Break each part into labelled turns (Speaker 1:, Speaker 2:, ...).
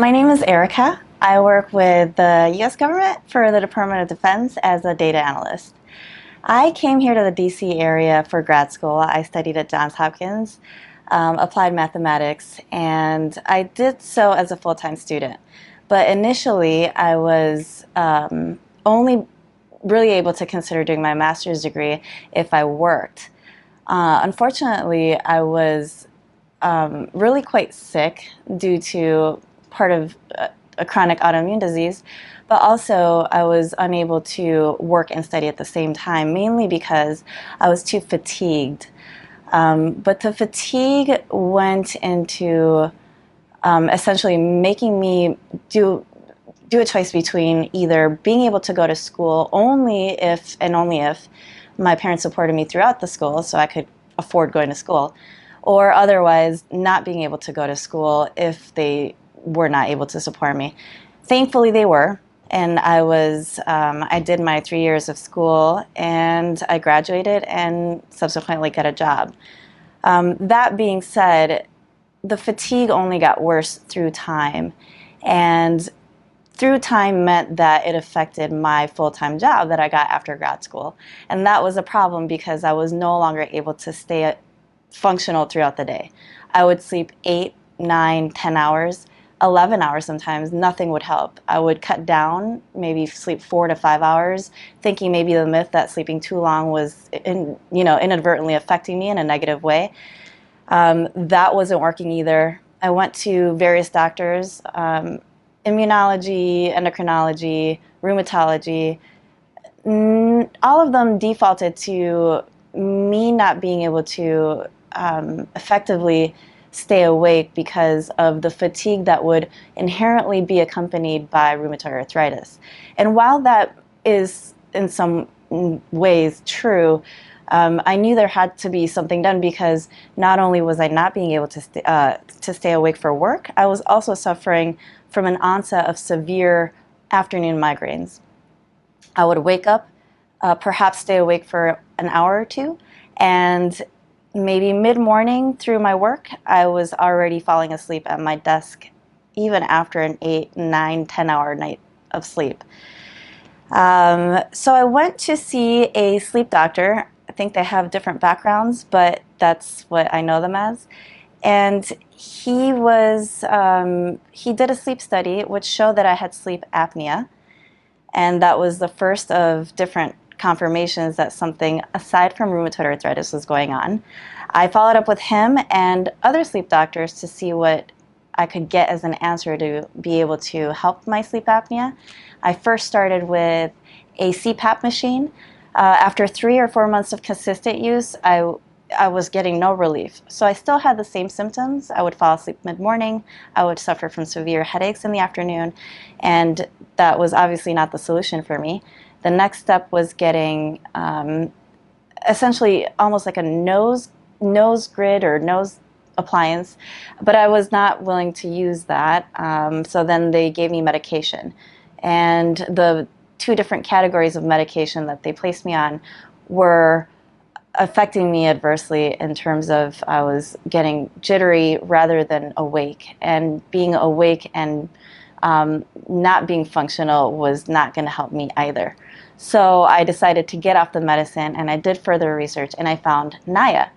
Speaker 1: My name is Erica. I work with the U.S. government for the Department of Defense as a data analyst. I came here to the D.C. area for grad school. I studied at Johns Hopkins, applied mathematics, and I did so as a full-time student. But initially, I was only really able to consider doing my master's degree if I worked. Unfortunately, I was really quite sick due to part of a chronic autoimmune disease, but also I was unable to work and study at the same time, mainly because I was too fatigued. But the fatigue went into essentially making me do a choice between either being able to go to school only if and only if my parents supported me throughout the school so I could afford going to school, or otherwise not being able to go to school if they were not able to support me. Thankfully they were, and I did my 3 years of school and I graduated and subsequently got a job. That being said, the fatigue only got worse through time, and through time meant that it affected my full-time job that I got after grad school. And that was a problem because I was no longer able to stay functional throughout the day. I would sleep 8, 9, 10 hours, 11 hours sometimes. Nothing would help. I would cut down, maybe sleep 4 to 5 hours, thinking maybe the myth that sleeping too long was inadvertently affecting me in a negative way. That wasn't working either. I went to various doctors, immunology, endocrinology, rheumatology. All of them defaulted to me not being able to effectively stay awake because of the fatigue that would inherently be accompanied by rheumatoid arthritis. And while that is in some ways true, I knew there had to be something done because not only was I not being able to stay awake for work, I was also suffering from an onset of severe afternoon migraines. I would wake up, perhaps stay awake for an hour or two, and maybe mid-morning through my work, I was already falling asleep at my desk, even after an 8, 9, 10-hour night of sleep. So I went to see a sleep doctor. I think they have different backgrounds, but that's what I know them as. And he did a sleep study which showed that I had sleep apnea. And that was the first of different confirmations that something aside from rheumatoid arthritis was going on. I followed up with him and other sleep doctors to see what I could get as an answer to be able to help my sleep apnea. I first started with a CPAP machine. After 3 or 4 months of consistent use, I was getting no relief. So I still had the same symptoms. I would fall asleep mid-morning. I would suffer from severe headaches in the afternoon, and that was obviously not the solution for me. The next step was getting essentially almost like a nose grid or nose appliance, but I was not willing to use that. So then they gave me medication, and the 2 different categories of medication that they placed me on were affecting me adversely in terms of I was getting jittery rather than awake, and being awake and not being functional was not going to help me either. So I decided to get off the medicine, and I did further research, and I found NIHA.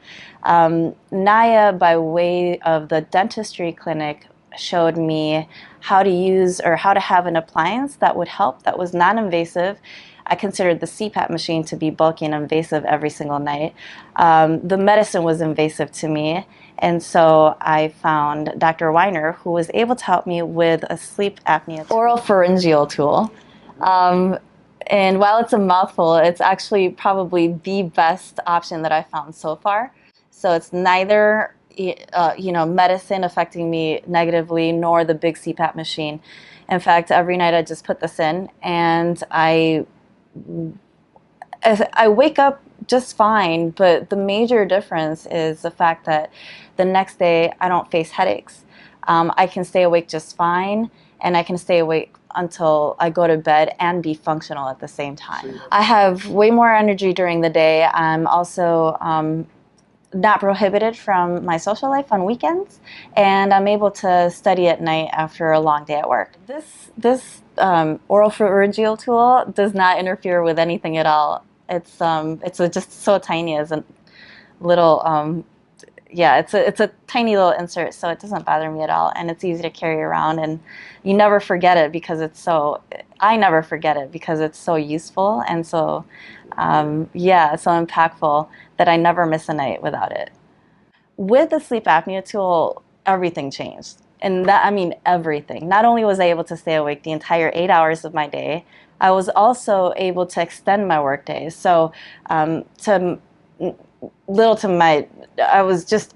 Speaker 1: NIHA, by way of the dentistry clinic, showed me how to use or how to have an appliance that would help, that was non-invasive. I considered the CPAP machine to be bulky and invasive every single night. The medicine was invasive to me, and so I found Dr. Weiner, who was able to help me with a sleep apnea oropharyngeal tool. And while it's a mouthful, it's actually probably the best option that I found so far. So it's neither medicine affecting me negatively nor the big CPAP machine. In fact, every night I just put this in, and I wake up just fine, but the major difference is the fact that the next day I don't face headaches. I can stay awake just fine, and I can stay awake until I go to bed and be functional at the same time. I have way more energy during the day. I'm also not prohibited from my social life on weekends, and I'm able to study at night after a long day at work. This oropharyngeal tool does not interfere with anything at all. It's just so tiny as a little yeah, it's a tiny little insert, so it doesn't bother me at all, and it's easy to carry around, and you never forget it because it's so. I never forget it because it's so useful and so, yeah, so impactful that I never miss a night without it. With the sleep apnea tool, everything changed, and that I mean everything. Not only was I able to stay awake the entire 8 hours of my day, I was also able to extend my work days. So, to little to my, I was just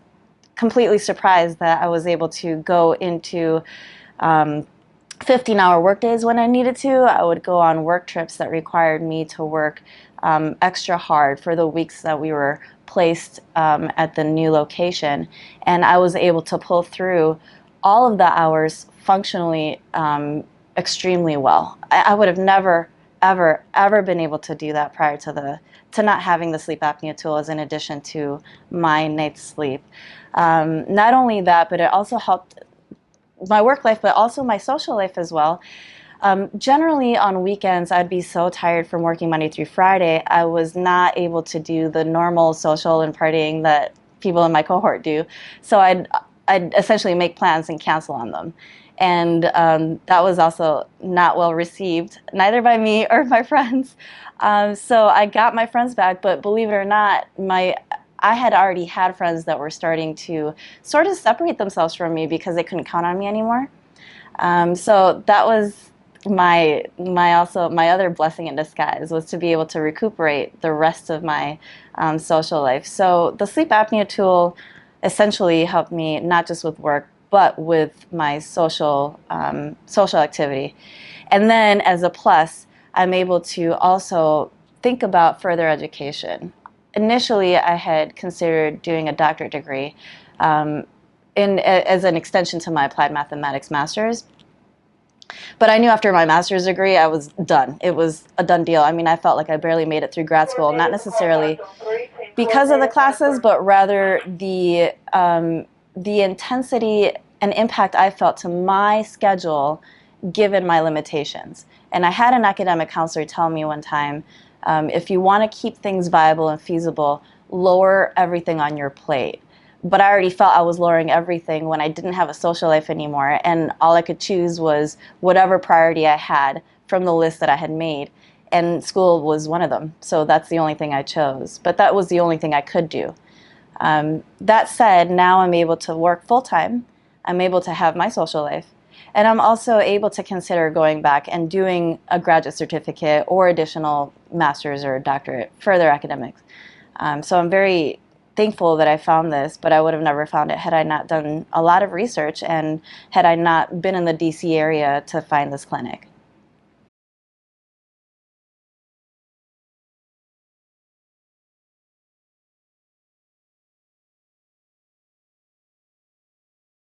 Speaker 1: completely surprised that I was able to go into 15-hour work days when I needed to. I would go on work trips that required me to work extra hard for the weeks that we were placed at the new location. And I was able to pull through all of the hours functionally extremely well. I would have never, ever been able to do that prior to not having the sleep apnea tool as an addition to my night's sleep. Not only that, but it also helped my work life, but also my social life as well. Generally on weekends, I'd be so tired from working Monday through Friday, I was not able to do the normal social and partying that people in my cohort do. So I'd essentially make plans and cancel on them. And that was also not well received, neither by me or my friends. So I got my friends back, but believe it or not, I had already had friends that were starting to sort of separate themselves from me because they couldn't count on me anymore. So that was my other blessing in disguise, was to be able to recuperate the rest of my social life. So the sleep apnea tool essentially helped me not just with work, but with my social activity. And then as a plus, I'm able to also think about further education. Initially, I had considered doing a doctorate degree as an extension to my applied mathematics master's. But I knew after my master's degree, I was done. It was a done deal. I mean, I felt like I barely made it through grad school, not necessarily because of the classes, but rather the intensity and impact I felt to my schedule given my limitations. And I had an academic counselor tell me one time, if you want to keep things viable and feasible, lower everything on your plate. But I already felt I was lowering everything when I didn't have a social life anymore, and all I could choose was whatever priority I had from the list that I had made, and school was one of them. So that's the only thing I chose. But that was the only thing I could do. That said, now I'm able to work full-time. I'm able to have my social life. And I'm also able to consider going back and doing a graduate certificate or additional master's or doctorate, further academics. So I'm very thankful that I found this, but I would have never found it had I not done a lot of research and had I not been in the DC area to find this clinic.